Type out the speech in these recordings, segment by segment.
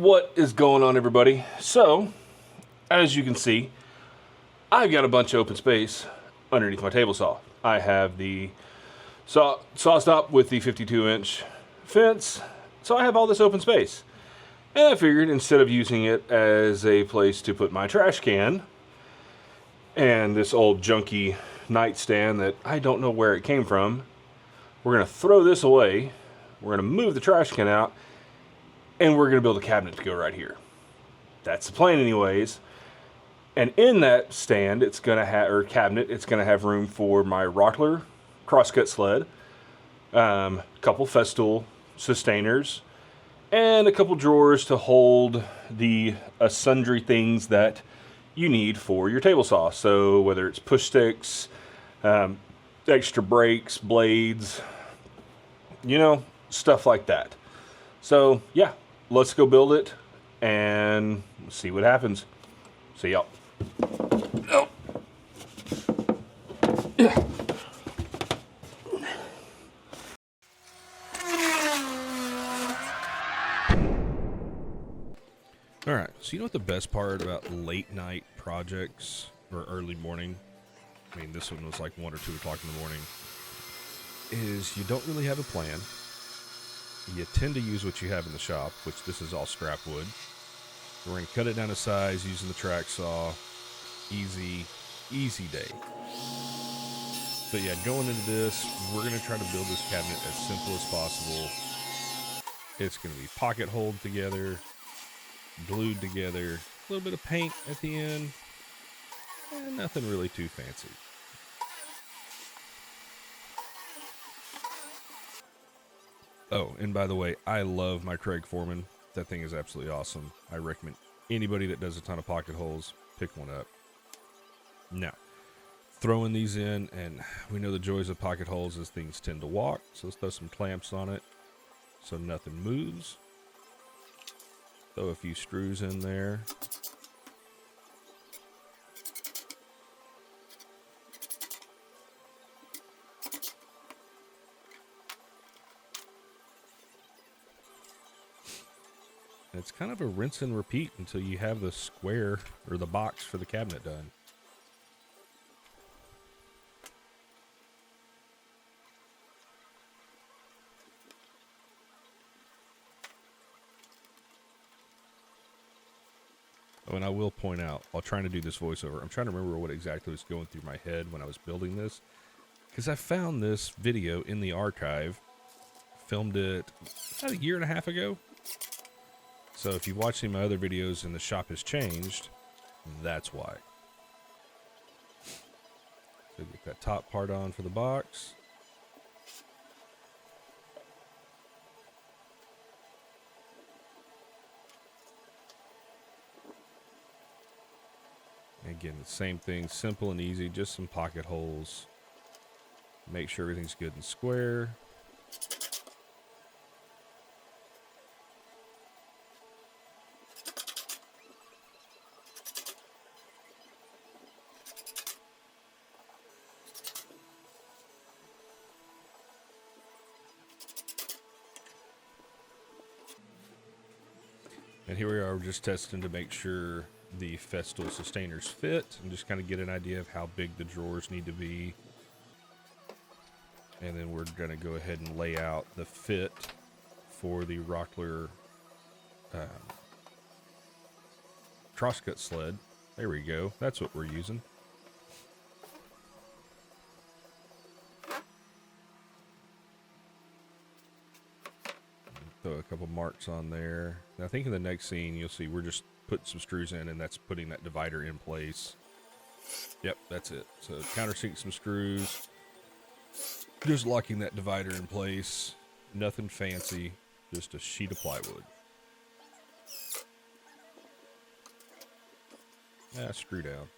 What is going on, everybody? So, as you can see, I've got a bunch of open space underneath my table saw. I have the saw stop with the 52-inch fence, so I have all this open space. And I figured instead of using it as a place to put my trash can and this old junky nightstand that I don't know where it came from, we're going to throw this away, we're going to move the trash can out, and we're going to build a cabinet to go right here. That's the plan anyways. And in that stand, it's going to have, or cabinet, it's going to have room for my Rockler crosscut sled, a couple Festool sustainers, and a couple drawers to hold the sundry things that you need for your table saw. So whether it's push sticks, extra brakes, blades, you know, stuff like that. So yeah, let's go build it and see what happens. See y'all. Oh. Yeah. All right, so you know what the best part about late night projects or early morning, I mean this one was like 1 or 2 o'clock in the morning, is you don't really have a plan. You tend to use what you have in the shop, which this is all scrap wood. We're going to cut it down to size using the track saw. Easy day. But yeah, going into this, we're going to try to build this cabinet as simple as possible. It's going to be pocket holed together, glued together, a little bit of paint at the end, and nothing really too fancy. Oh, and by the way, I love my Craig Foreman. That thing is absolutely awesome. I recommend anybody that does a ton of pocket holes, pick one up. Now, throwing these in, and we know the joys of pocket holes is things tend to walk, so let's throw some clamps on it so nothing moves. Throw a few screws in there. It's kind of a rinse and repeat until you have the square or the box for the cabinet done. Oh, and I will point out, while trying to do this voiceover, I'm trying to remember what exactly was going through my head when I was building this, because I found this video in the archive, filmed it about 1.5 years ago. So if you've watched any of my other videos and the shop has changed, that's why. So get that top part on for the box. Again, the same thing, simple and easy, just some pocket holes. Make sure everything's good and square. And here we are, we're just testing to make sure the Festool sustainers fit and just kind of get an idea of how big the drawers need to be. And then we're going to go ahead and lay out the fit for the Rockler crosscut sled. There we go. That's what we're using. Throw a couple marks on there. And I think in the next scene, you'll see we're just putting some screws in, and that's putting that divider in place. Yep, that's it. So countersink some screws. Just locking that divider in place. Nothing fancy. Just a sheet of plywood. Screw down.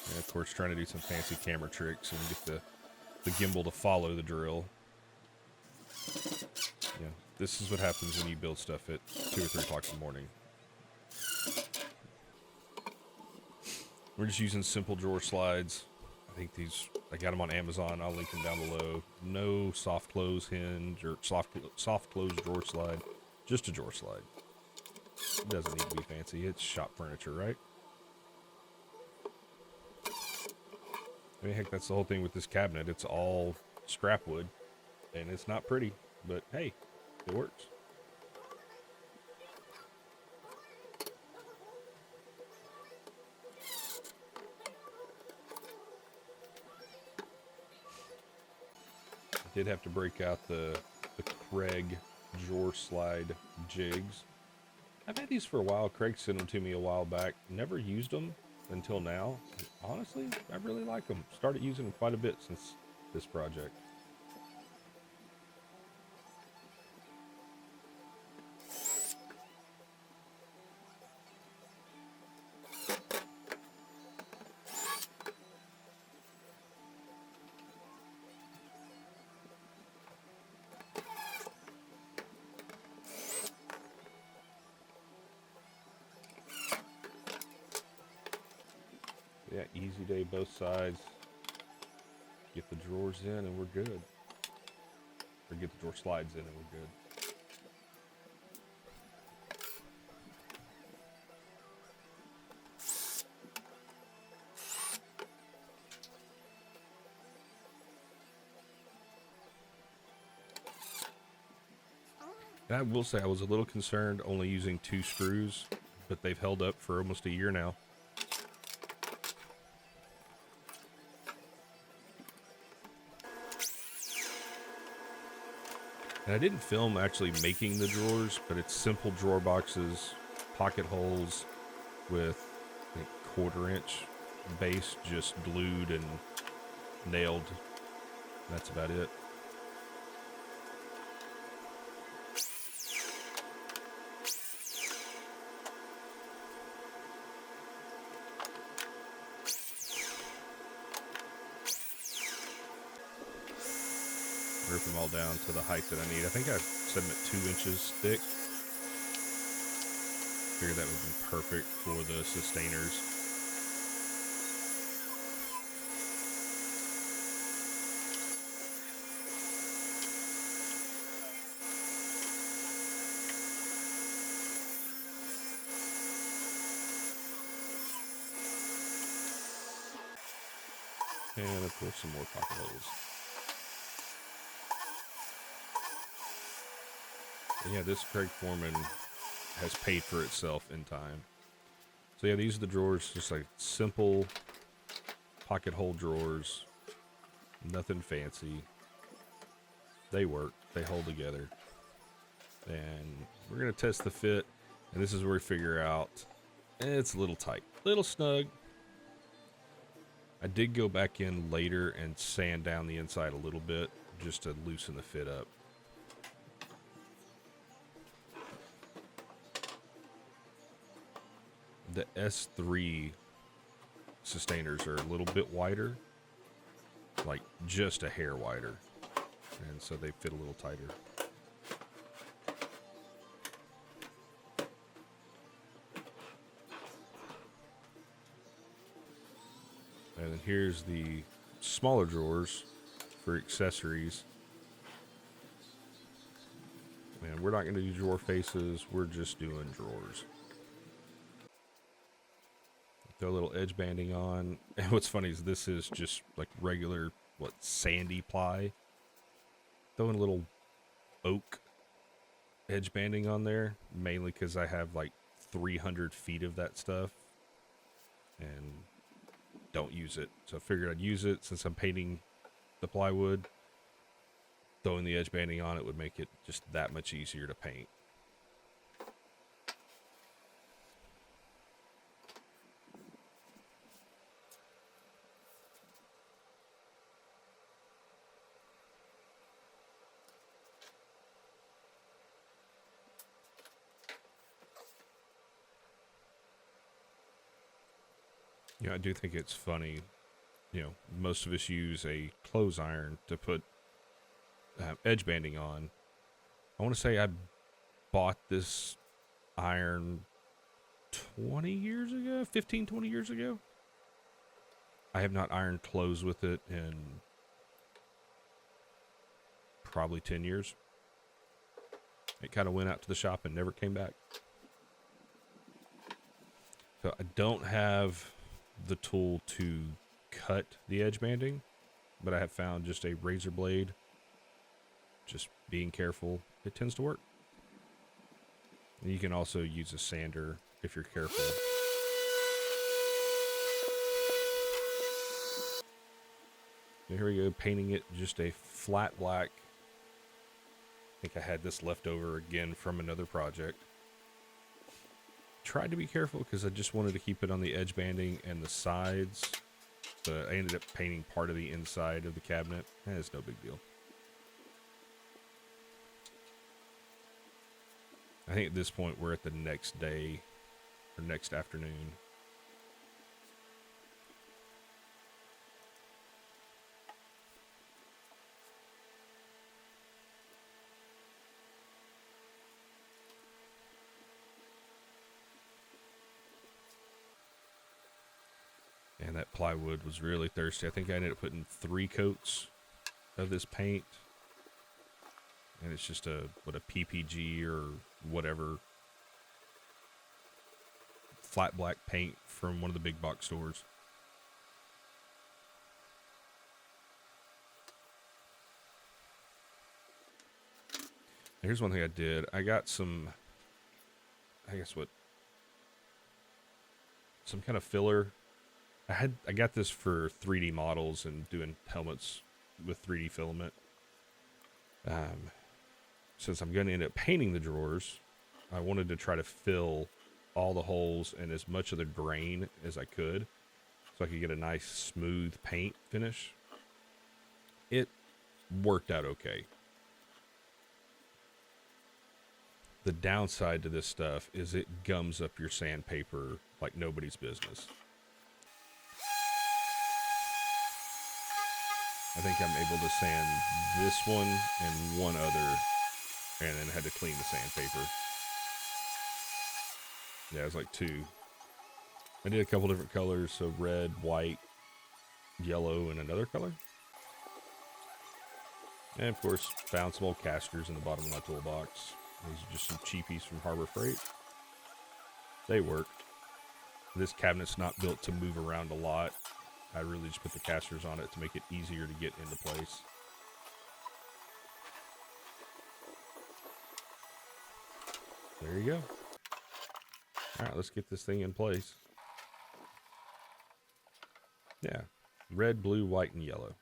And of course, trying to do some fancy camera tricks and get the gimbal to follow the drill. Yeah, this is what happens when you build stuff at 2 or 3 o'clock in the morning. We're just using simple drawer slides. I think these I got them on Amazon. I'll link them down below. No soft close hinge or soft close drawer slide. Just a drawer slide. It doesn't need to be fancy. It's shop furniture, right? I mean, heck, that's the whole thing with this cabinet. It's all scrap wood, and it's not pretty, but hey, it works. I did have to break out the Craig drawer slide jigs. I've had these for a while. Craig sent them to me a while back. Never used them until now. Honestly, I really like them. Started using them quite a bit since this project. Yeah, easy day both sides. Get the drawers in and we're good. Or get the drawer slides in and we're good. And I will say I was a little concerned only using 2 screws, but they've held up for almost a year now. And I didn't film actually making the drawers, but it's simple drawer boxes, pocket holes with I think 1/4 inch base just glued and nailed. That's about it. Rip them all down to the height that I need. I think I set them at 2 inches thick. Figured that would be perfect for the sustainers. And of course some more pocket holes. And yeah, this Craig Foreman has paid for itself in time. So yeah, these are the drawers, just like simple pocket hole drawers. Nothing fancy. They work. They hold together. And we're going to test the fit. And this is where we figure out it's a little tight. Little snug. I did go back in later and sand down the inside a little bit just to loosen the fit up. The S3 sustainers are a little bit wider, like just a hair wider, and so they fit a little tighter. And then here's the smaller drawers for accessories. Man, we're not going to do drawer faces, we're just doing drawers. Throw a little edge banding on. And what's funny is this is just like regular, sandy ply. Throwing a little oak edge banding on there, mainly because I have like 300 feet of that stuff and don't use it. So I figured I'd use it since I'm painting the plywood. Throwing the edge banding on it would make it just that much easier to paint. I do think it's funny. Most of us use a clothes iron to put edge banding on. I want to say I bought this iron 20 years ago, 15, 20 years ago. I have not ironed clothes with it in probably 10 years. It kind of went out to the shop and never came back. So I don't have the tool to cut the edge banding, but I have found just a razor blade. Just being careful, it tends to work. And you can also use a sander if you're careful. And here we go, painting it just a flat black. I think I had this left over again from another project. Tried to be careful because I just wanted to keep it on the edge banding and the sides. But I ended up painting part of the inside of the cabinet. It's no big deal. I think at this point we're at the next day or next afternoon. And that plywood was really thirsty. I think I ended up putting 3 coats of this paint. And it's just a PPG or whatever flat black paint from one of the big box stores. Here's one thing I did. I got some, I guess what, some kind of filler. I got this for 3D models and doing helmets with 3D filament. Since I'm going to end up painting the drawers, I wanted to try to fill all the holes and as much of the grain as I could so I could get a nice smooth paint finish. It worked out okay. The downside to this stuff is it gums up your sandpaper like nobody's business. I think I'm able to sand this one and one other, and then had to clean the sandpaper. Yeah, it was like 2. I did a couple different colors, so red, white, yellow, and another color. And of course, found some old casters in the bottom of my toolbox. These are just some cheapies from Harbor Freight. They work. This cabinet's not built to move around a lot. I really just put the casters on it to make it easier to get into place. There you go. All right, let's get this thing in place. Yeah, red, blue, white, and yellow.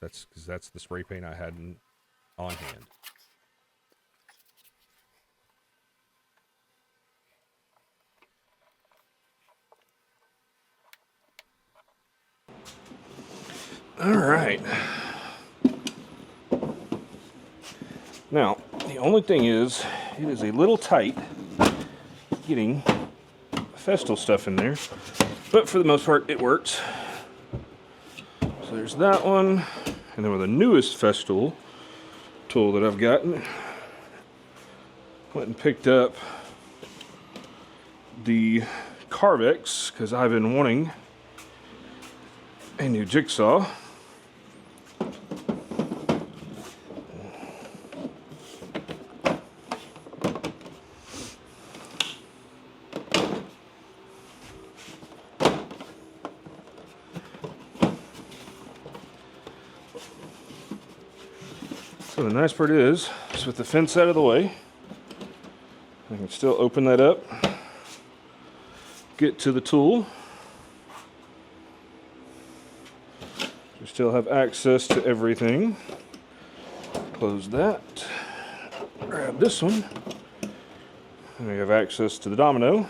That's because that's the spray paint I had on hand. All right. Now, the only thing is, it is a little tight getting Festool stuff in there, but for the most part, it works. So there's that one, and then with the newest Festool tool that I've gotten, went and picked up the Carvex because I've been wanting a new jigsaw. So the nice part is with the fence out of the way, I can still open that up, get to the tool. You still have access to everything. Close that. Grab this one. And we have access to the domino.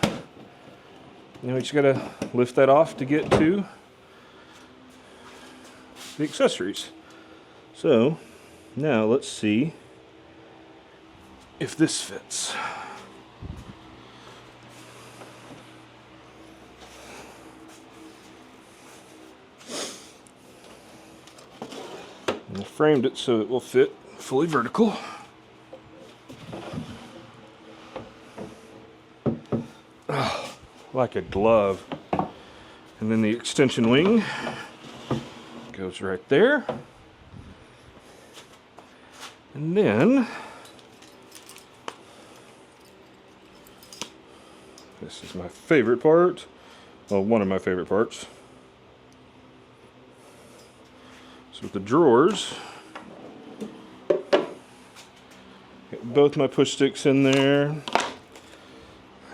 Now we just gotta lift that off to get to the accessories. So now let's see if this fits. I framed it so it will fit fully vertical. Oh, like a glove. And And then the extension wing goes right there. And then this is my favorite part. Well, one of my favorite parts. So with the drawers, got both my push sticks in there.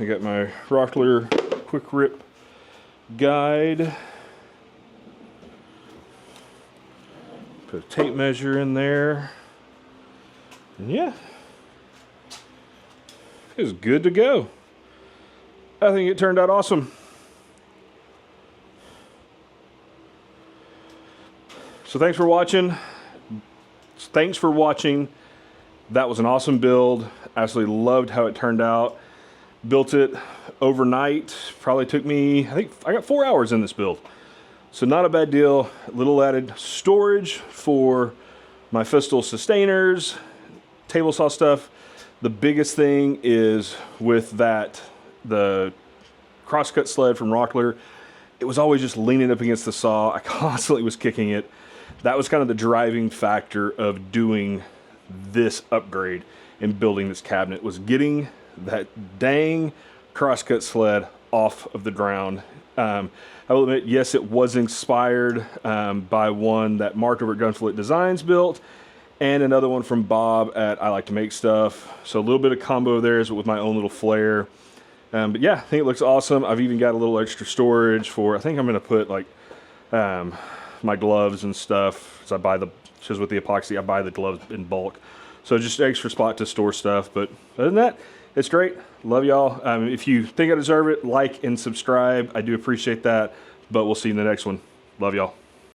I got my Rockler quick rip guide. Put a tape measure in there. And yeah, it's good to go. I think it turned out awesome. So thanks for watching. That was an awesome build. Absolutely loved how it turned out. Built it overnight. Probably took me, I think I got 4 hours in this build. So not a bad deal. A little added storage for my Festool sustainers, table saw stuff. The biggest thing is with that, the crosscut sled from Rockler, it was always just leaning up against the saw. I constantly was kicking it. That was kind of the driving factor of doing this upgrade and building this cabinet, was getting that dang crosscut sled off of the ground. I will admit, yes, it was inspired by one that Mark over at Gunflip Designs built, and another one from Bob at I Like to Make Stuff. So a little bit of combo there with my own little flair. But yeah, I think it looks awesome. I've even got a little extra storage for, I think I'm going to put like my gloves and stuff. So I buy just with the epoxy, I buy the gloves in bulk. So just extra spot to store stuff. But other than that, it's great. Love y'all. If you think I deserve it, like and subscribe. I do appreciate that. But we'll see you in the next one. Love y'all.